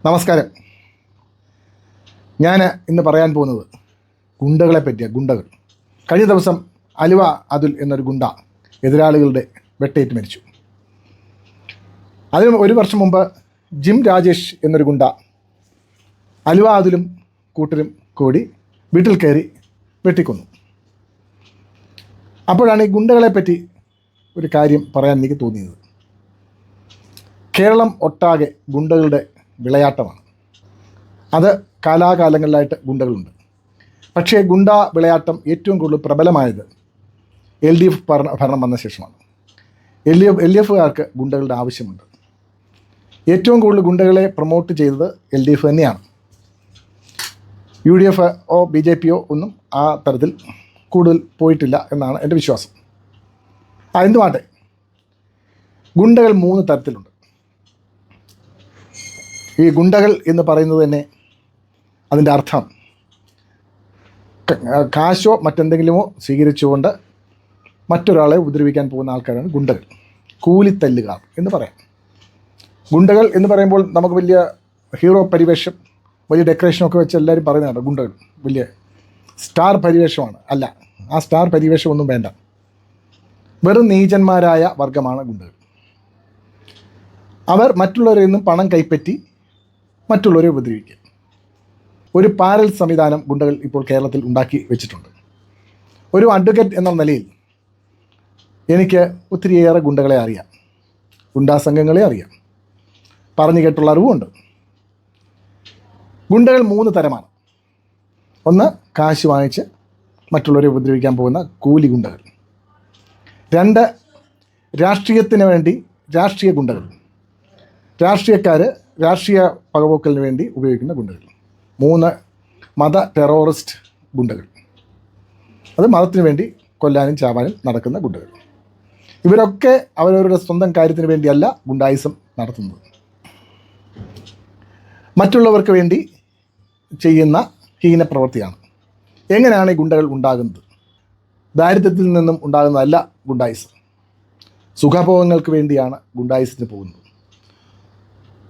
നമസ്കാരം. ഞാൻ ഇന്ന് പറയാൻ പോകുന്നത് ഗുണ്ടകളെ പറ്റിയാണ്. ഗുണ്ടകൾ. കഴിഞ്ഞ ദിവസം അലുവ അതുൽ എന്നൊരു ഗുണ്ട എതിരാളികളുടെ വെട്ടേറ്റ് മരിച്ചു. അതിന് ഒരു വർഷം മുമ്പ് ജിം രാജേഷ് എന്നൊരു ഗുണ്ട അലുവ അതുലും കൂട്ടരും കൂടി വീട്ടിൽ കയറി വെട്ടിക്കൊന്നു. അപ്പോഴാണ് ഈ ഗുണ്ടകളെ പറ്റി ഒരു കാര്യം പറയാൻ എനിക്ക് തോന്നിയത്. കേരളം ഒട്ടാകെ ഗുണ്ടകളുടെ വിളയാട്ടമാണ്. അത് കാലാകാലങ്ങളിലായിട്ട് ഗുണ്ടകളുണ്ട്. പക്ഷേ ഗുണ്ട വിളയാട്ടം ഏറ്റവും കൂടുതൽ പ്രബലമായത് LDF ഭരണം വന്ന ശേഷമാണ്. LDFകാർക്ക് ഗുണ്ടകളുടെ ആവശ്യമുണ്ട്. ഏറ്റവും കൂടുതൽ ഗുണ്ടകളെ പ്രൊമോട്ട് ചെയ്തത് LDF തന്നെയാണ്. UDF BJP ഒന്നും ആ തരത്തിൽ കൂടുതൽ പോയിട്ടില്ല എന്നാണ് എൻ്റെ വിശ്വാസം. എന്തുമാട്ടെ, ഗുണ്ടകൾ 3 തരത്തിലുണ്ട്. ഈ ഗുണ്ടകൾ എന്ന് പറയുന്നത് തന്നെ അതിൻ്റെ അർത്ഥം കാശോ മറ്റെന്തെങ്കിലുമോ സ്വീകരിച്ചുകൊണ്ട് മറ്റൊരാളെ ഉപദ്രവിക്കാൻ പോകുന്ന ആൾക്കാരാണ് ഗുണ്ടകൾ. കൂലിത്തല്ലുകാർ എന്ന് പറയാം. ഗുണ്ടകൾ എന്ന് പറയുമ്പോൾ നമുക്ക് വലിയ ഹീറോ പരിവേഷം, വലിയ ഡെക്കറേഷനൊക്കെ വെച്ച് എല്ലാവരും പറയുന്നതാണ് ഗുണ്ടകൾ വലിയ സ്റ്റാർ പരിവേഷമാണ്. അല്ല, ആ സ്റ്റാർ പരിവേഷമൊന്നും വേണ്ട. വെറും നീചന്മാരായ വർഗമാണ് ഗുണ്ടകൾ. അവർ മറ്റുള്ളവരിൽ നിന്നും പണം കൈപ്പറ്റി മറ്റുള്ളവരെ ഉപദ്രവിക്കുക. ഒരു പാരൽ സംവിധാനം ഗുണ്ടകൾ ഇപ്പോൾ കേരളത്തിൽ ഉണ്ടാക്കി വെച്ചിട്ടുണ്ട്. ഒരു അഡ്വക്കേറ്റ് എന്ന നിലയിൽ എനിക്ക് ഒത്തിരിയേറെ ഗുണ്ടകളെ അറിയാം, ഗുണ്ടാ സംഘങ്ങളെ അറിയാം, പറഞ്ഞു കേട്ടുള്ള അറിവുമുണ്ട്. ഗുണ്ടകൾ 3 തരമാണ്. ഒന്ന്, കാശ് വാങ്ങിച്ച് മറ്റുള്ളവരെ ഉപദ്രവിക്കാൻ പോകുന്ന കൂലി ഗുണ്ടകൾ. 2, രാഷ്ട്രീയത്തിന് വേണ്ടി രാഷ്ട്രീയ ഗുണ്ടകൾ, രാഷ്ട്രീയക്കാർ രാഷ്ട്രീയ പകപോക്കലിന് വേണ്ടി ഉപയോഗിക്കുന്ന ഗുണ്ടകൾ. 3, മത ടെററിസ്റ്റ് ഗുണ്ടകൾ. അത് മതത്തിന് വേണ്ടി കൊല്ലാനും ചാവാനും നടക്കുന്ന ഗുണ്ടകൾ. ഇവരൊക്കെ അവരവരുടെ സ്വന്തം കാര്യത്തിന് വേണ്ടിയല്ല ഗുണ്ടായിസം നടത്തുന്നത്, മറ്റുള്ളവർക്ക് വേണ്ടി ചെയ്യുന്ന ഹീനപ്രവൃത്തിയാണ്. എങ്ങനെയാണ് ഈ ഗുണ്ടകൾ ഉണ്ടാകുന്നത്? ദാരിദ്ര്യത്തിൽ നിന്നും ഉണ്ടാകുന്നതല്ല ഗുണ്ടായിസം. സുഖഭോഗങ്ങൾക്ക് വേണ്ടിയാണ് ഗുണ്ടായിസത്തിന് പോകുന്നത്.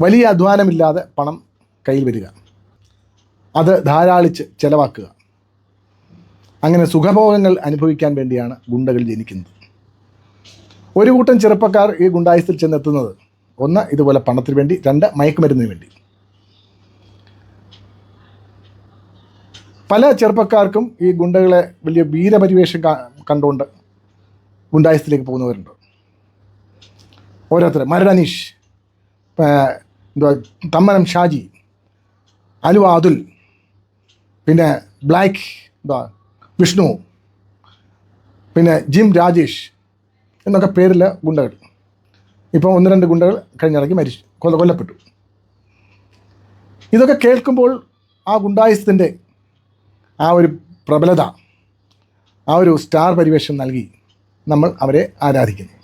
വലിയ അധ്വാനമില്ലാതെ പണം കയ്യിൽ വരിക, അത് ധാരാളിച്ച് ചെലവാക്കുക, അങ്ങനെ സുഖഭോഗങ്ങൾ അനുഭവിക്കാൻ വേണ്ടിയാണ് ഗുണ്ടകൾ ജനിക്കുന്നത്. ഒരു കൂട്ടം ചെറുപ്പക്കാർ ഈ ഗുണ്ടായിസത്തിൽ ചെന്നെത്തുന്നത് 1, ഇതുപോലെ പണത്തിന് വേണ്ടി, 2, മയക്കുമരുന്നിന് വേണ്ടി. പല ചെറുപ്പക്കാർക്കും ഈ ഗുണ്ടകളെ വലിയ വീരപരിവേഷം കണ്ടുകൊണ്ട് ഗുണ്ടായിസത്തിലേക്ക് പോകുന്നവരുണ്ട്. ഓരോരുത്തർ മരടനീഷ്, തമ്മനം ഷാജി, അലുവ അതുൽ, പിന്നെ ബ്ലാക്ക് വിഷ്ണു, പിന്നെ ജിം രാജേഷ് എന്നൊക്കെ പേരിൽ ഗുണ്ടകൾ. ഇപ്പോൾ 1-2 ഗുണ്ടകൾ കഴിഞ്ഞിടയ്ക്ക് കൊല്ലപ്പെട്ടു. ഇതൊക്കെ കേൾക്കുമ്പോൾ ആ ഗുണ്ടായിസത്തിൻ്റെ ആ ഒരു പ്രബലത, ആ ഒരു സ്റ്റാർ പരിവേഷം നൽകി നമ്മൾ അവരെ ആരാധിക്കുന്നു.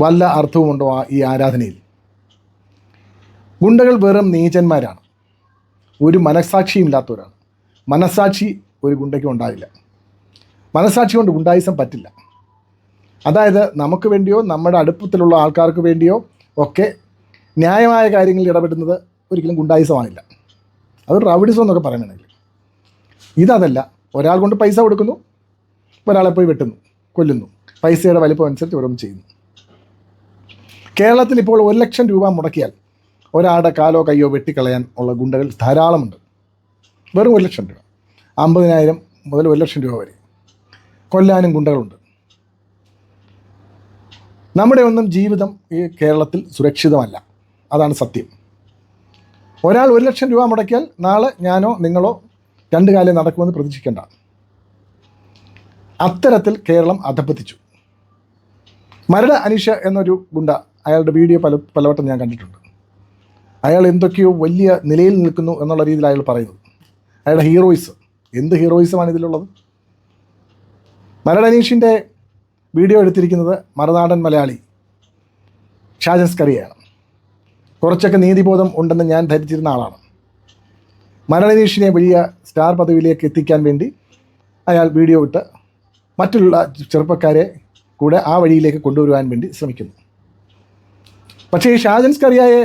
വല്ല അർത്ഥവുമുണ്ടോ ഈ ആരാധനയിൽ? ഗുണ്ടകൾ വെറും നീചന്മാരാണ്, ഒരു മനസ്സാക്ഷിയും ഇല്ലാത്തവരാണ്. മനസ്സാക്ഷി ഒരു ഗുണ്ടയ്ക്കും ഉണ്ടാവില്ല. മനസ്സാക്ഷി കൊണ്ട് ഗുണ്ടായിസം പറ്റില്ല. അതായത് നമുക്ക് വേണ്ടിയോ നമ്മുടെ അടുപ്പത്തിലുള്ള ആൾക്കാർക്ക് വേണ്ടിയോ ഒക്കെ ന്യായമായ കാര്യങ്ങളിൽ ഇടപെടുന്നത് ഒരിക്കലും ഗുണ്ടായിസമാണില്ല. അത് റൗഡിസം എന്നൊക്കെ പറയണമെങ്കിൽ ഇതല്ല. ഒരാൾ കൊണ്ട് പൈസ കൊടുക്കുന്നു, ഒരാളെ പോയി വെട്ടുന്നു, കൊല്ലുന്നു, പൈസയുടെ വലിപ്പം അനുസരിച്ച് ഓരോന്ന് ചെയ്യുന്നു. കേരളത്തിൽ ഇപ്പോൾ 1 ലക്ഷം രൂപ മുടക്കിയാൽ ഒരാളുടെ കാലോ കയ്യോ വെട്ടിക്കളയാൻ ഉള്ള ഗുണ്ടകൾ ധാരാളമുണ്ട്. വെറും 1 ലക്ഷം രൂപ, 50,000 മുതൽ 1 ലക്ഷം രൂപ വരെ കൊല്ലാനും ഗുണ്ടകളുണ്ട്. നമ്മുടെ ഒന്നും ജീവിതം ഈ കേരളത്തിൽ സുരക്ഷിതമല്ല, അതാണ് സത്യം. ഒരാൾ 1 ലക്ഷം രൂപ മുടക്കിയാൽ നാളെ ഞാനോ നിങ്ങളോ 2 കാലം നടക്കുമെന്ന് പ്രതീക്ഷിക്കേണ്ട. അത്തരത്തിൽ കേരളം അധപ്പതിച്ചു. മരട് അനീഷ് എന്നൊരു ഗുണ്ട, അയാളുടെ വീഡിയോ പലവട്ടം ഞാൻ കണ്ടിട്ടുണ്ട്. അയാൾ എന്തൊക്കെയോ വലിയ നിലയിൽ നിൽക്കുന്നു എന്നുള്ള രീതിയിൽ അയാൾ പറയുന്നത്. അയാളുടെ ഹീറോയിസം, എന്ത് ഹീറോയിസമാണ് ഇതിലുള്ളത്? മരട് അനീഷിൻ്റെ വീഡിയോ എടുത്തിരിക്കുന്നത് മറുനാടൻ മലയാളി ഷാജൻ സ്കറിയയാണ്. കുറച്ചൊക്കെ നീതിബോധം ഉണ്ടെന്ന് ഞാൻ ധരിച്ചിരുന്ന ആളാണ്. മരട് അനീഷിനെ വലിയ സ്റ്റാർ പദവിയിലേക്ക് എത്തിക്കാൻ വേണ്ടി അയാൾ വീഡിയോ ഇട്ട് മറ്റുള്ള ചെറുപ്പക്കാരെ കൂടെ ആ വഴിയിലേക്ക് കൊണ്ടുവരുവാൻ വേണ്ടി ശ്രമിക്കുന്നു. പക്ഷേ ഈ ഷാജൻ സ്കറിയയെ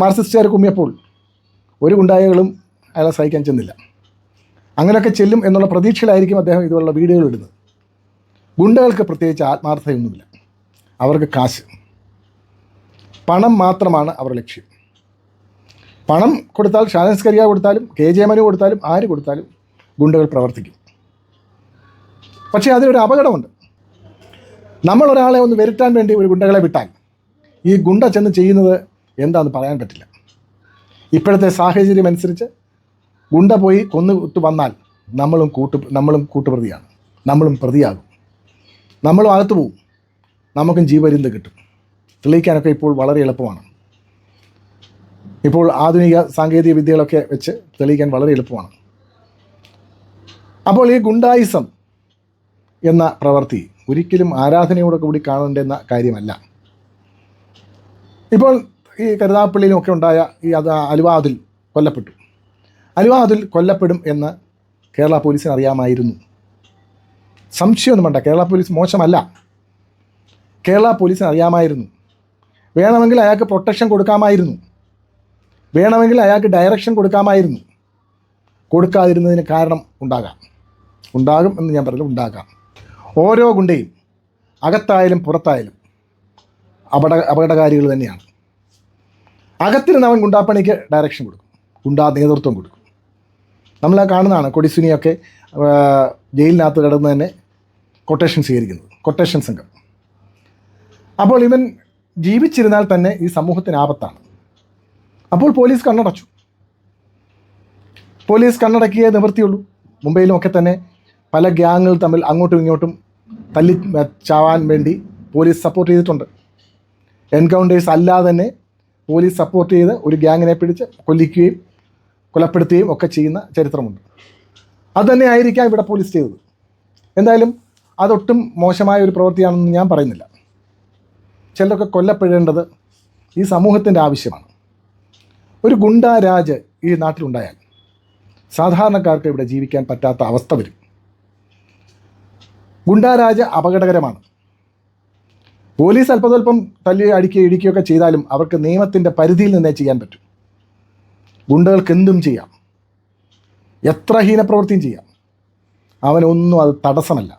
മാർക്സിസ്റ്റുകാർ കുമ്മിയപ്പോൾ ഒരു ഗുണ്ടായകളും അയാളെ സഹിക്കാൻ ചെന്നില്ല. അങ്ങനെയൊക്കെ ചെല്ലും എന്നുള്ള പ്രതീക്ഷയിലായിരിക്കും അദ്ദേഹം ഇതുപോലുള്ള വീഡിയോകൾ ഇടുന്നത്. ഗുണ്ടകൾക്ക് പ്രത്യേകിച്ച് ആത്മാർത്ഥതയൊന്നുമില്ല. അവർക്ക് കാശ്, പണം മാത്രമാണ് അവരുടെ ലക്ഷ്യം. പണം കൊടുത്താൽ, ഷാനസ് കരിയ കൊടുത്താലും KJ മനു കൊടുത്താലും ആര് കൊടുത്താലും ഗുണ്ടകൾ പ്രവർത്തിക്കും. പക്ഷേ അതിനൊരു അപകടമുണ്ട്. നമ്മളൊരാളെ ഒന്ന് വരുത്താൻ വേണ്ടി ഒരു ഗുണ്ടകളെ വിട്ടാൽ ഈ ഗുണ്ട ചെന്ന് ചെയ്യുന്നത് എന്താണെന്ന് പറയാൻ പറ്റില്ല. ഇപ്പോഴത്തെ സാഹചര്യം അനുസരിച്ച് ഗുണ്ട പോയി കൊന്നു വന്നാൽ നമ്മളും കൂട്ടുപ്രതിയാണ്, നമ്മളും പ്രതിയാകും, നമ്മളും അകത്ത് പോവും, നമുക്കും ജീവപര്യന്തം കിട്ടും. തെളിയിക്കാനൊക്കെ ഇപ്പോൾ വളരെ എളുപ്പമാണ്. ഇപ്പോൾ ആധുനിക സാങ്കേതിക വിദ്യകളൊക്കെ വെച്ച് തെളിയിക്കാൻ വളരെ എളുപ്പമാണ്. അപ്പോൾ ഈ ഗുണ്ടായിസം എന്ന പ്രവൃത്തി ഒരിക്കലും ആരാധനയോടെ കൂടി കാണേണ്ടുന്ന കാര്യമല്ല. ഇപ്പോൾ ഈ കരുനാഗപ്പള്ളിയിലുമൊക്കെ ഉണ്ടായ ഈ അലുവ അതുൽ കൊല്ലപ്പെട്ടു. അലുവ അതുൽ കൊല്ലപ്പെടും എന്ന് കേരള പോലീസിന് അറിയാമായിരുന്നു. സംശയമൊന്നും വേണ്ട, കേരള പോലീസ് മോശമല്ല. കേരള പോലീസിന് അറിയാമായിരുന്നു. വേണമെങ്കിൽ അയാൾക്ക് പ്രൊട്ടക്ഷൻ കൊടുക്കാമായിരുന്നു, വേണമെങ്കിൽ അയാൾക്ക് ഡയറക്ഷൻ കൊടുക്കാമായിരുന്നു. കൊടുക്കാതിരുന്നതിന് കാരണം ഉണ്ടാകും എന്ന് ഞാൻ പറഞ്ഞു, ഉണ്ടാകാം. ഓരോ ഗുണ്ടയും അകത്തായാലും പുറത്തായാലും അപകടകാരികൾ തന്നെയാണ്. അകത്തിരുന്ന് അവൻ ഗുണ്ടാപ്പണിക്ക് ഡയറക്ഷൻ കൊടുക്കും, ഗുണ്ടാ നേതൃത്വം കൊടുക്കും. നമ്മൾ കാണുന്നതാണ് കൊടിസുനിയൊക്കെ ജയിലിനകത്ത് കിടന്ന് തന്നെ കൊട്ടേഷൻ സ്വീകരിക്കുന്നത്, കൊട്ടേഷൻ സംഘം. അപ്പോൾ ഇവൻ ജീവിച്ചിരുന്നാൽ തന്നെ ഈ സമൂഹത്തിന് ആപത്താണ്. അപ്പോൾ പോലീസ് കണ്ണടച്ചു. പോലീസ് കണ്ണടക്കിയേ നിവൃത്തിയുള്ളൂ. മുംബൈയിലുമൊക്കെ തന്നെ പല ഗ്യാങ്ങുകൾ തമ്മിൽ അങ്ങോട്ടും ഇങ്ങോട്ടും തല്ലി ചാവാൻ വേണ്ടി പോലീസ് സപ്പോർട്ട് ചെയ്തിട്ടുണ്ട്. എൻകൗണ്ടേഴ്സ് അല്ലാതെ തന്നെ പോലീസ് സപ്പോർട്ട് ചെയ്ത് ഒരു ഗ്യാങ്ങിനെ പിടിച്ച് കൊല്ലിക്കുകയും കൊലപ്പെടുത്തുകയും ഒക്കെ ചെയ്യുന്ന ചരിത്രമുണ്ട്. അതുതന്നെ ആയിരിക്കാം ഇവിടെ പോലീസ് ചെയ്തത്. എന്തായാലും അതൊട്ടും മോശമായ ഒരു പ്രവൃത്തിയാണെന്ന് ഞാൻ പറയുന്നില്ല. ചിലരൊക്കെ കൊല്ലപ്പെടേണ്ടത് ഈ സമൂഹത്തിൻ്റെ ആവശ്യമാണ്. ഒരു ഗുണ്ടാരാജ് ഈ നാട്ടിലുണ്ടായാൽ സാധാരണക്കാർക്ക് ഇവിടെ ജീവിക്കാൻ പറ്റാത്ത അവസ്ഥ വരും. ഗുണ്ടാരാജ് അപകടകരമാണ്. പോലീസ് അല്പസ്വല്പം തല്ലി അടിക്കുകയോ ഇടിക്കുകയൊക്കെ ചെയ്താലും അവർക്ക് നിയമത്തിൻ്റെ പരിധിയിൽ നിന്നേ ചെയ്യാൻ പറ്റും. ഗുണ്ടകൾക്ക് എന്തും ചെയ്യാം, എത്ര ഹീനപ്രവൃത്തിയും ചെയ്യാം. അവനൊന്നും അത് തടസ്സമല്ല.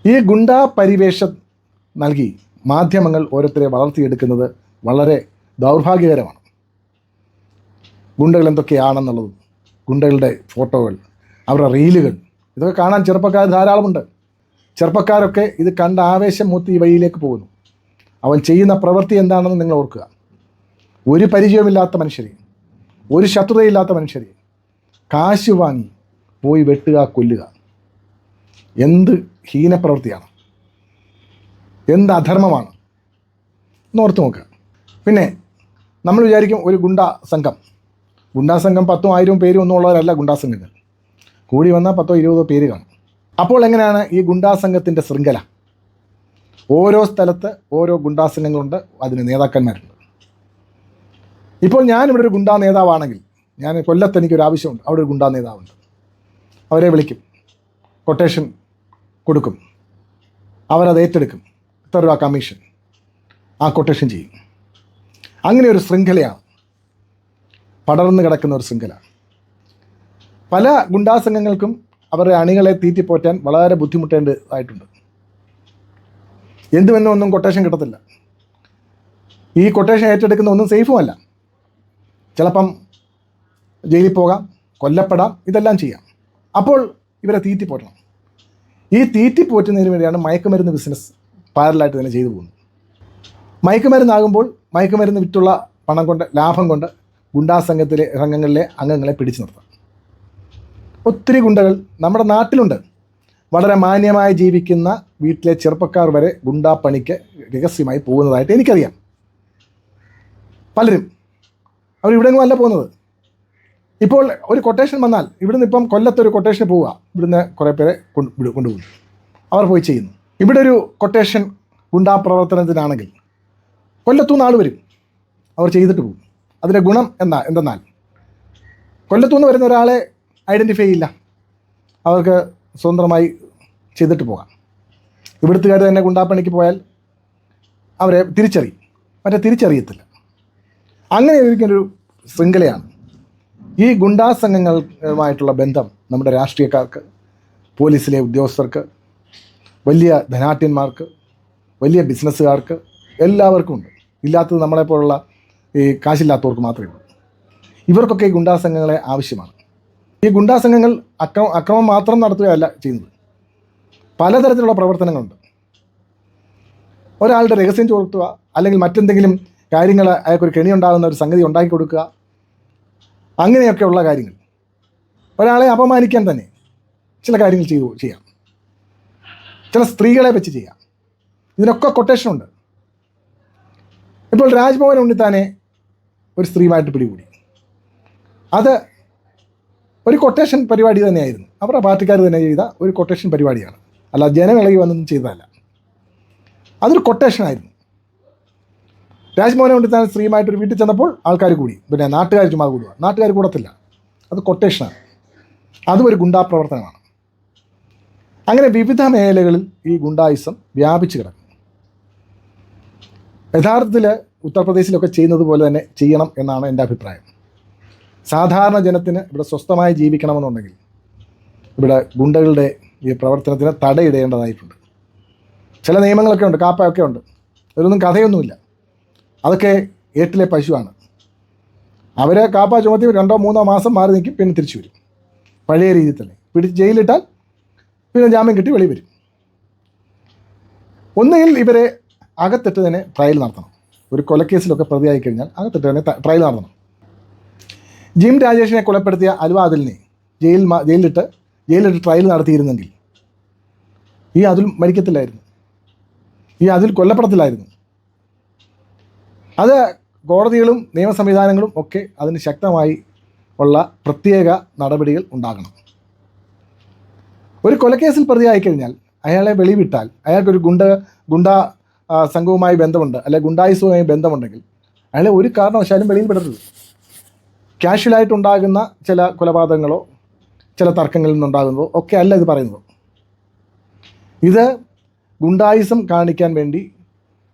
ഈ ഗുണ്ടാ പരിവേഷം നൽകി മാധ്യമങ്ങൾ ഓരോരുത്തരെ വളർത്തിയെടുക്കുന്നത് വളരെ ദൗർഭാഗ്യകരമാണ്. ഗുണ്ടകൾ എന്തൊക്കെയാണെന്നുള്ളതും ഗുണ്ടകളുടെ ഫോട്ടോകൾ, അവരുടെ റീലുകൾ, ഇതൊക്കെ കാണാൻ ചെറുപ്പക്കാർ ധാരാളമുണ്ട്. ചെറുപ്പക്കാരൊക്കെ ഇത് കണ്ട് ആവേശം മൂത്ത് ഈ വഴിയിലേക്ക് പോകുന്നു. അവൻ ചെയ്യുന്ന പ്രവൃത്തി എന്താണെന്ന് നിങ്ങൾ ഓർക്കുക. ഒരു പരിചയമില്ലാത്ത മനുഷ്യരെ, ഒരു ശത്രുതയില്ലാത്ത മനുഷ്യരെ കാശ് വാങ്ങി പോയി വെട്ടുക, കൊല്ലുക. എന്ത് ഹീനപ്രവൃത്തിയാണ്, എന്ത് അധർമ്മമാണ് എന്നോർത്ത് നോക്കുക. പിന്നെ നമ്മൾ വിചാരിക്കും ഒരു ഗുണ്ടാ സംഘം 10,000 10,000 പേരും ഒന്നും ഉള്ളവരല്ല ഗുണ്ടാ സംഘങ്ങൾ. കൂടി വന്നാൽ 10-20 പേര് കാണും. അപ്പോൾ എങ്ങനെയാണ് ഈ ഗുണ്ടാ സംഘത്തിൻ്റെ ശൃംഖല? ഓരോ സ്ഥലത്ത് ഓരോ ഗുണ്ടാ സംഘങ്ങളുണ്ട്, അതിന് നേതാക്കന്മാരുണ്ട്. ഇപ്പോൾ ഞാനിവിടെ ഒരു ഗുണ്ടാ നേതാവാണെങ്കിൽ, ഞാൻ കൊല്ലത്ത് എനിക്കൊരു ആവശ്യമുണ്ട്, അവിടെ ഒരു ഗുണ്ടാ നേതാവുണ്ട്. അവരെ വിളിക്കും, കൊട്ടേഷൻ കൊടുക്കും, അവരത് ഏറ്റെടുക്കും, ഇത്ര രൂപ കമ്മീഷൻ, ആ കൊട്ടേഷൻ ചെയ്യും. അങ്ങനെ ഒരു ശൃംഖലയാണ്, പടർന്നു കിടക്കുന്ന ഒരു ശൃംഖല. പല ഗുണ്ടാ സംഘങ്ങൾക്കും അവരുടെ അണികളെ തീറ്റിപ്പോറ്റാൻ വളരെ ബുദ്ധിമുട്ടേണ്ടതായിട്ടുണ്ട്. എന്തുമെന്നും ഒന്നും കൊട്ടേഷൻ കിട്ടത്തില്ല. ഈ കൊട്ടേഷൻ ഏറ്റെടുക്കുന്ന ഒന്നും സേഫുമല്ല. ചിലപ്പം ജയിലിൽ പോകാം, കൊല്ലപ്പെടാം, ഇതെല്ലാം ചെയ്യാം. അപ്പോൾ ഇവരെ തീറ്റിപ്പോറ്റണം. ഈ തീറ്റിപ്പോറ്റുന്നതിന് വേണ്ടിയാണ് മയക്കുമരുന്ന് ബിസിനസ് പാരലായിട്ട് തന്നെ ചെയ്തു പോകുന്നത്. മയക്കുമരുന്നാകുമ്പോൾ മയക്കുമരുന്ന് വിറ്റുള്ള പണം കൊണ്ട്, ലാഭം കൊണ്ട് ഗുണ്ടാ സംഘങ്ങളിലെ അംഗങ്ങളെ പിടിച്ചു നിർത്താം. ഒത്തിരി ഗുണ്ടകൾ നമ്മുടെ നാട്ടിലുണ്ട്. വളരെ മാന്യമായി ജീവിക്കുന്ന വീട്ടിലെ ചെറുപ്പക്കാർ വരെ ഗുണ്ടാ പണിക്ക് രഹസ്യമായി പോകുന്നതായിട്ട് എനിക്കറിയാം. പലരും അവരിവിടെങ്ങും അല്ല പോകുന്നത്. ഇപ്പോൾ ഒരു കൊട്ടേഷൻ വന്നാൽ ഇവിടുന്ന്, ഇപ്പം കൊല്ലത്തൊരു കൊട്ടേഷന് പോവുക, ഇവിടുന്ന് കുറേ പേരെ കൊണ്ടുപോകുന്നു, അവർ പോയി ചെയ്യുന്നു. ഇവിടെ ഒരു കൊട്ടേഷൻ ഗുണ്ടാ പ്രവർത്തനത്തിനാണെങ്കിൽ കൊല്ലത്തുനിന്ന് ആൾ വരും, അവർ ചെയ്തിട്ട് പോകും. അതിൻ്റെ ഗുണം എന്തെന്നാൽ കൊല്ലത്തുനിന്ന് വരുന്ന ഒരാളെ ഐഡൻറ്റിഫൈ ചെയ്യില്ല, അവർക്ക് സ്വന്തമായി ചെയ്തിട്ട് പോകാം. ഇവിടുത്തുകാർ തന്നെ ഗുണ്ടാപ്പണിക്ക് പോയാൽ അവരെ തിരിച്ചറിയും, മറ്റേ തിരിച്ചറിയത്തില്ല. അങ്ങനെ ഒരിക്കലൊരു ശൃംഖലയാണ്. ഈ ഗുണ്ടാ സംഘങ്ങളുമായിട്ടുള്ള ബന്ധം നമ്മുടെ രാഷ്ട്രീയക്കാർക്ക്, പോലീസിലെ ഉദ്യോഗസ്ഥർക്ക്, വലിയ ധനാഢ്യന്മാർക്ക്, വലിയ ബിസിനസ്സുകാർക്ക് എല്ലാവർക്കും ഉണ്ട്. ഇല്ലാത്തത് നമ്മളെപ്പോലുള്ള ഈ കാശില്ലാത്തവർക്ക് മാത്രമേ ഉള്ളൂ. ഇവർക്കൊക്കെ ഈ ഗുണ്ടാ സംഘങ്ങളെ ആവശ്യമാണ്. ഈ ഗുണ്ടാ സംഘങ്ങൾ അക്രമം മാത്രം നടത്തുകയല്ല ചെയ്യുന്നത്, പലതരത്തിലുള്ള പ്രവർത്തനങ്ങളുണ്ട്. ഒരാളുടെ രഹസ്യം ചോർത്തുക, അല്ലെങ്കിൽ മറ്റെന്തെങ്കിലും കാര്യങ്ങൾ അയാൾക്കൊരു കെണിയുണ്ടാകുന്ന ഒരു സംഗതി ഉണ്ടാക്കി കൊടുക്കുക, അങ്ങനെയൊക്കെയുള്ള കാര്യങ്ങൾ. ഒരാളെ അപമാനിക്കാൻ തന്നെ ചില കാര്യങ്ങൾ ചെയ്യാം. ചില സ്ത്രീകളെ വെച്ച് ചെയ്യാം. ഇതിനൊക്കെ കൊട്ടേഷനുണ്ട്. ഇപ്പോൾ രാജ്ഭവൻ ഉണ്ണിത്താനെ ഒരു സ്ത്രീയുമായിട്ട് പിടികൂടി. അത് ഒരു കൊട്ടേഷൻ പരിപാടി തന്നെയായിരുന്നു. അവരുടെ പാർട്ടിക്കാർ തന്നെ ചെയ്ത ഒരു കൊട്ടേഷൻ പരിപാടിയാണ്, അല്ല ജനമിളകി വന്നൊന്നും ചെയ്തതല്ല. അതൊരു കൊട്ടേഷനായിരുന്നു. രാജ്മോഹൻ ഉണ്ണിത്താൻ സ്ത്രീയുമായിട്ടൊരു വീട്ടിൽ ചെന്നപ്പോൾ ആൾക്കാർ കൂടി. പിന്നെ നാട്ടുകാർ ചുമ്മാ കൂടുക, നാട്ടുകാർ കൂടത്തില്ല. അത് കൊട്ടേഷനാണ്. അതും ഒരു ഗുണ്ടാ പ്രവർത്തനമാണ്. അങ്ങനെ വിവിധ മേഖലകളിൽ ഈ ഗുണ്ടായിസം വ്യാപിച്ചു കിടക്കും. യഥാർത്ഥത്തിൽ ഉത്തർപ്രദേശിലൊക്കെ ചെയ്യുന്നത് പോലെ തന്നെ ചെയ്യണം എന്നാണ് എൻ്റെ അഭിപ്രായം. സാധാരണ ജനത്തിന് ഇവിടെ സ്വസ്ഥമായി ജീവിക്കണമെന്നുണ്ടെങ്കിൽ ഇവിടെ ഗുണ്ടകളുടെ ഈ പ്രവർത്തനത്തിന് തടയിടേണ്ടതായിട്ടുണ്ട്. ചില നിയമങ്ങളൊക്കെ ഉണ്ട്, കാപ്പയൊക്കെ ഉണ്ട്. അതിലൊന്നും കഥയൊന്നുമില്ല. അതൊക്കെ ഏട്ടിലെ പശുവാണ്. അവരെ കാപ്പ ചുമത്തി 2-3 മാസം മാറി നിൽക്കും, പിന്നെ തിരിച്ചു വരും പഴയ രീതിയിൽ തന്നെ. പിടിച്ച് ജയിലിട്ടാൽ പിന്നെ ജാമ്യം കിട്ടി വെളി വരും. ഒന്നുകിൽ ഇവരെ അകത്തിട്ട് തന്നെ ട്രയൽ നടത്തണം. ഒരു കൊലക്കേസിലൊക്കെ പ്രതിയായി കഴിഞ്ഞാൽ അകത്തിട്ട് തന്നെ ട്രയൽ നടത്തണം. ജിം രാജേഷിനെ കൊലപ്പെടുത്തിയ അൽവ അതിലിനെ ജയിലിലിട്ട് ട്രയൽ നടത്തിയിരുന്നെങ്കിൽ ഈ അതിൽ മരിക്കത്തില്ലായിരുന്നു, ഈ അതിൽ കൊല്ലപ്പെടത്തില്ലായിരുന്നു. അത് കോടതികളും നിയമ സംവിധാനങ്ങളും ഒക്കെ അതിന് ശക്തമായി ഉള്ള പ്രത്യേക നടപടികൾ ഉണ്ടാകണം. ഒരു കൊലക്കേസിൽ പ്രതിയായി കഴിഞ്ഞാൽ അയാളെ വെളിവിട്ടാൽ അയാൾക്കൊരു ഗുണ്ടാ സംഘവുമായി ബന്ധമുണ്ട്, അല്ലെങ്കിൽ ഗുണ്ടായുസവുമായി ബന്ധമുണ്ടെങ്കിൽ അയാളെ ഒരു കാരണവശാലും വെളിയിൽ വിടരുത്. കാഷ്വലായിട്ടുണ്ടാകുന്ന ചില കൊലപാതകങ്ങളോ ചില തർക്കങ്ങളിൽ നിന്നുണ്ടാകുന്നതോ ഒക്കെ അല്ല ഇത് പറയുന്നത്. ഇത് ഗുണ്ടായുസം കാണിക്കാൻ വേണ്ടി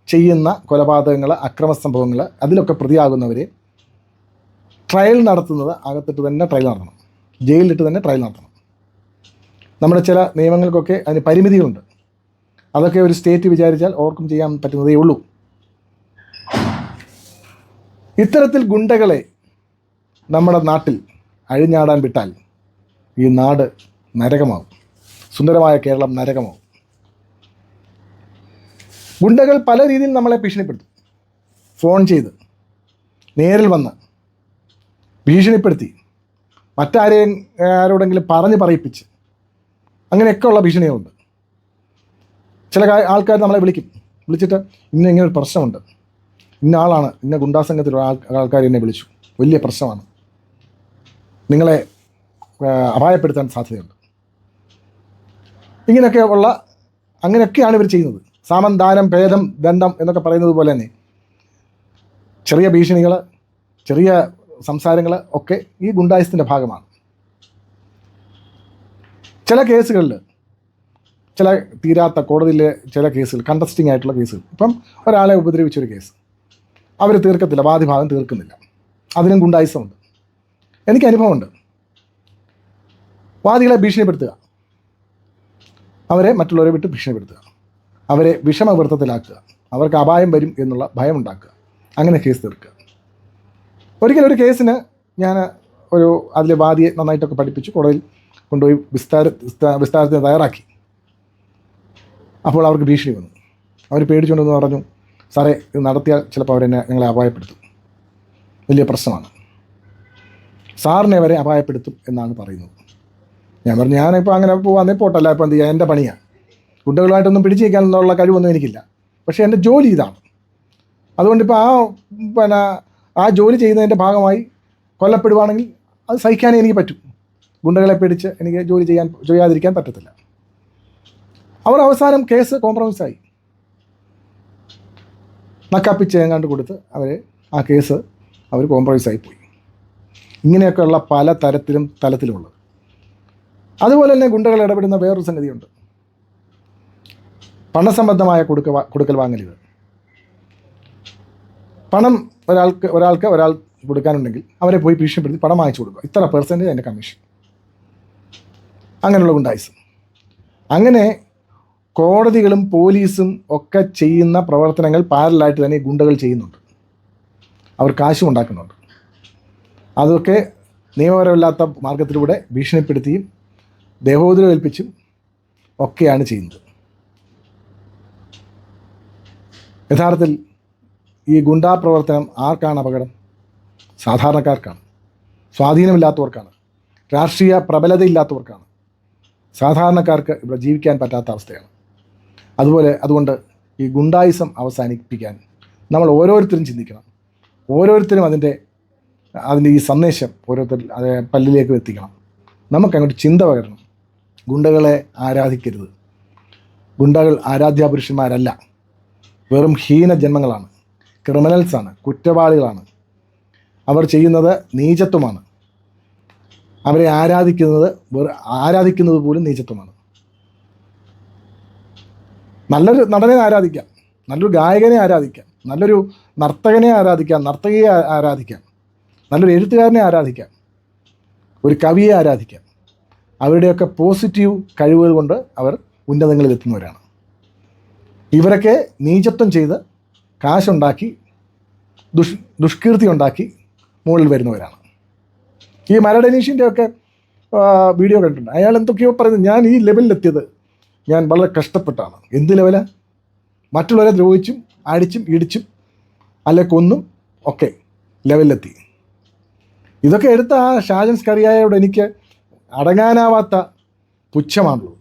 ചെയ്യുന്ന കൊലപാതകങ്ങൾ, അക്രമ സംഭവങ്ങൾ, അതിലൊക്കെ പ്രതിയാകുന്നവരെ ട്രയൽ നടത്തുന്നത് അകത്തിട്ട് തന്നെ ട്രയൽ നടത്തണം, ജയിലിലിട്ട് തന്നെ ട്രയൽ നടത്തണം. നമ്മുടെ ചില നിയമങ്ങൾക്കൊക്കെ അതിന് പരിമിതികളുണ്ട്. അതൊക്കെ ഒരു സ്റ്റേറ്റ് വിചാരിച്ചാൽ ഓർക്കും ചെയ്യാൻ പറ്റുന്നതേ ഉള്ളൂ. ഇത്തരത്തിൽ ഗുണ്ടകളെ നമ്മുടെ നാട്ടിൽ അഴിഞ്ഞാടാൻ വിട്ടാൽ ഈ നാട് നരകമാവും. സുന്ദരമായ കേരളം നരകമാവും. ഗുണ്ടകൾ പല രീതിയിൽ നമ്മളെ ഭീഷണിപ്പെടുത്തും. ഫോൺ ചെയ്ത്, നേരിൽ വന്ന് ഭീഷണിപ്പെടുത്തി, ആരോടെങ്കിലും പറഞ്ഞ് പറയിപ്പിച്ച്, അങ്ങനെയൊക്കെയുള്ള ഭീഷണികളുണ്ട്. ചില ആൾക്കാർ നമ്മളെ വിളിച്ചിട്ട് ഇങ്ങനെ ഒരു പ്രശ്നമുണ്ട്, ഇന്ന ആളാണ്, ഇന്ന ഗുണ്ടാസംഘത്തിലുള്ള ആൾക്കാർ എന്നെ വിളിച്ചു, വലിയ പ്രശ്നമാണ്, നിങ്ങളെ അപായപ്പെടുത്താൻ സാധ്യതയുണ്ട്. അങ്ങനെയൊക്കെയാണ് ഇവർ ചെയ്യുന്നത്. സാമം, ദാനം, ഭേദം, ദണ്ഡം എന്നൊക്കെ പറയുന്നത് പോലെ തന്നെ ചെറിയ ഭീഷണികൾ, ചെറിയ സംസാരങ്ങൾ ഒക്കെ ഈ ഗുണ്ടായുസത്തിൻ്റെ ഭാഗമാണ്. ചില കേസുകളിൽ, ചില തീരാത്ത കോടതിയിലെ ചില കേസുകൾ, കണ്ടസ്റ്റിംഗ് ആയിട്ടുള്ള കേസുകൾ, ഇപ്പം ഒരാളെ ഉപദ്രവിച്ചൊരു കേസ് അവർ തീർക്കത്തില്ല, വാദിഭാഗം തീർക്കുന്നില്ല, അതിനും ഗുണ്ടായുസമുണ്ട്. എനിക്ക് അനുഭവമുണ്ട്. വാദികളെ ഭീഷണിപ്പെടുത്തുക, അവരെ മറ്റുള്ളവരെ വിട്ട് ഭീഷണിപ്പെടുത്തുക, അവരെ വിഷമവൃത്തത്തിലാക്കുക, അവർക്ക് അപായം വരും എന്നുള്ള ഭയമുണ്ടാക്കുക, അങ്ങനെ കേസ് തീർക്കുക. ഒരിക്കലൊരു കേസിന് ഞാൻ അതിലെ വാദിയെ നന്നായിട്ടൊക്കെ പഠിപ്പിച്ചു കോടതിയിൽ കൊണ്ടുപോയി വിസ്താരത്തിന് തയ്യാറാക്കി. അപ്പോൾ അവർക്ക് ഭീഷണി വന്നു. അവർ പേടിച്ചുകൊണ്ടെന്ന് പറഞ്ഞു, സാറേ ഇത് നടത്തിയാൽ ചിലപ്പോൾ ഞങ്ങളെ അപായപ്പെടുത്തും, വലിയ പ്രശ്നമാണ്, സാറിനെ വരെ അപായപ്പെടുത്തും എന്നാണ് പറയുന്നത്. ഞാൻ പറഞ്ഞു, ഞാനിപ്പോൾ അങ്ങനെ പോകാന്നേ പോട്ടല്ല, ഇപ്പോൾ എന്ത് ചെയ്യാം, എൻ്റെ പണിയാണ്, ഗുണ്ടകളുമായിട്ടൊന്നും പിടിച്ചു നിൽക്കാനുള്ള കഴിവൊന്നും എനിക്കില്ല. പക്ഷേ എൻ്റെ ജോലി ഇതാണ്. അതുകൊണ്ടിപ്പോൾ ആ ജോലി ചെയ്യുന്നതിൻ്റെ ഭാഗമായി കൊല്ലപ്പെടുവാണെങ്കിൽ അത് സഹിക്കാനേ എനിക്ക് പറ്റും. ഗുണ്ടകളെ പേടിച്ച് എനിക്ക് ജോലി ചെയ്യാതിരിക്കാൻ പറ്റത്തില്ല. അവർ അവസാനം കേസ് കോംപ്രമൈസായി, നക്കാപ്പിച്ച് എങ്ങാണ്ട് കൊടുത്ത് ആ കേസ് അവർ കോംപ്രമൈസായി പോയി. ഇങ്ങനെയൊക്കെയുള്ള പല തലത്തിലുമുള്ളത്. അതുപോലെ തന്നെ ഗുണ്ടകൾ ഇടപെടുന്ന വേറൊരു സംഗതിയുണ്ട്, പണസംബന്ധമായ കൊടുക്കൽ വാങ്ങലുകൾ. പണം ഒരാൾ കൊടുക്കാനുണ്ടെങ്കിൽ അവരെ പോയി ഭീഷണിപ്പെടുത്തി പണം വാങ്ങിച്ചു കൊടുക്കുക, ഇത്ര പെർസെൻറ്റേജ് അതിൻ്റെ കമ്മീഷൻ. അങ്ങനെയുള്ള ഗുണ്ടായിസം. അങ്ങനെ കോടതികളും പോലീസും ഒക്കെ ചെയ്യുന്ന പ്രവർത്തനങ്ങൾ പാരലായിട്ട് തന്നെ ഈ ഗുണ്ടകൾ ചെയ്യുന്നുണ്ട്. അവർ കാശും ഉണ്ടാക്കുന്നുണ്ട്. അതൊക്കെ നിയമപരമല്ലാത്ത മാർഗത്തിലൂടെ ഭീഷണിപ്പെടുത്തിയും ദേഹോദരം ഏൽപ്പിച്ചും ഒക്കെയാണ് ചെയ്യുന്നത്. യഥാർത്ഥത്തിൽ ഈ ഗുണ്ടാ പ്രവർത്തനം ആർക്കാണ് അപകടം? സാധാരണക്കാർക്കാണ്, സ്വാധീനമില്ലാത്തവർക്കാണ്, രാഷ്ട്രീയ പ്രബലതയില്ലാത്തവർക്കാണ്. സാധാരണക്കാർക്ക് ഇവിടെ ജീവിക്കാൻ പറ്റാത്ത അവസ്ഥയാണ്. അതുകൊണ്ട് ഈ ഗുണ്ടായിസം അവസാനിപ്പിക്കാൻ നമ്മൾ ഓരോരുത്തരും ചിന്തിക്കണം. ഓരോരുത്തരും അതിൻ്റെ ഈ സന്ദേശം പല്ലിലേക്ക് എത്തിക്കണം. നമുക്കങ്ങോട്ട് ചിന്ത പകരണം. ഗുണ്ടകളെ ആരാധിക്കരുത്. ഗുണ്ടകൾ ആരാധ്യാപുരുഷന്മാരല്ല, വെറും ഹീന ജന്മങ്ങളാണ്, ക്രിമിനൽസാണ്, കുറ്റവാളികളാണ്. അവർ ചെയ്യുന്നത് നീചത്വമാണ്. അവരെ ആരാധിക്കുന്നത് പോലും നീചത്വമാണ്. നല്ലൊരു നടനെ ആരാധിക്കാം, നല്ലൊരു ഗായകനെ ആരാധിക്കാം, നല്ലൊരു നർത്തകനെ ആരാധിക്കാം, നർത്തകിയെ ആരാധിക്കാം, നല്ലൊരു എഴുത്തുകാരനെ ആരാധിക്കാം, ഒരു കവിയെ ആരാധിക്കാം. അവരുടെയൊക്കെ പോസിറ്റീവ് കഴിവുകൾ കൊണ്ട് അവർ ഉന്നതങ്ങളിൽ എത്തുന്നവരാണ്. ഇവരൊക്കെ നീചത്വം ചെയ്ത് കാശുണ്ടാക്കി ദുഷ്കീർത്തി ഉണ്ടാക്കി മുകളിൽ വരുന്നവരാണ്. ഈ മരടനീഷിൻ്റെ ഒക്കെ വീഡിയോ കണ്ടിട്ടുണ്ട്. അയാൾ എന്തൊക്കെയോ പറയുന്നത്, ഞാൻ ഈ ലെവലിലെത്തിയത് ഞാൻ വളരെ കഷ്ടപ്പെട്ടാണ്. എന്ത് ലെവലാണ്? മറ്റുള്ളവരെ ദ്രോഹിച്ചും അടിച്ചും ഇടിച്ചും അല്ലെ കൊന്നും ഒക്കെ ലെവലിലെത്തി. ഇതൊക്കെ എടുത്ത ആ ഷാജൻ സ്കറിയായോട് എനിക്ക് അടങ്ങാനാവാത്ത പുച്ഛമാണുള്ളത്.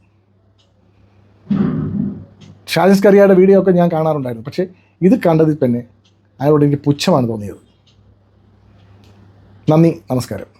ഷാജൻ സ്കറിയയുടെ വീഡിയോ ഒക്കെ ഞാൻ കാണാറുണ്ടായിരുന്നു. പക്ഷേ ഇത് കണ്ടതിൽ തന്നെ അയാളോട് എനിക്ക് പുച്ഛമാണ് തോന്നിയത്. നന്ദി, നമസ്കാരം.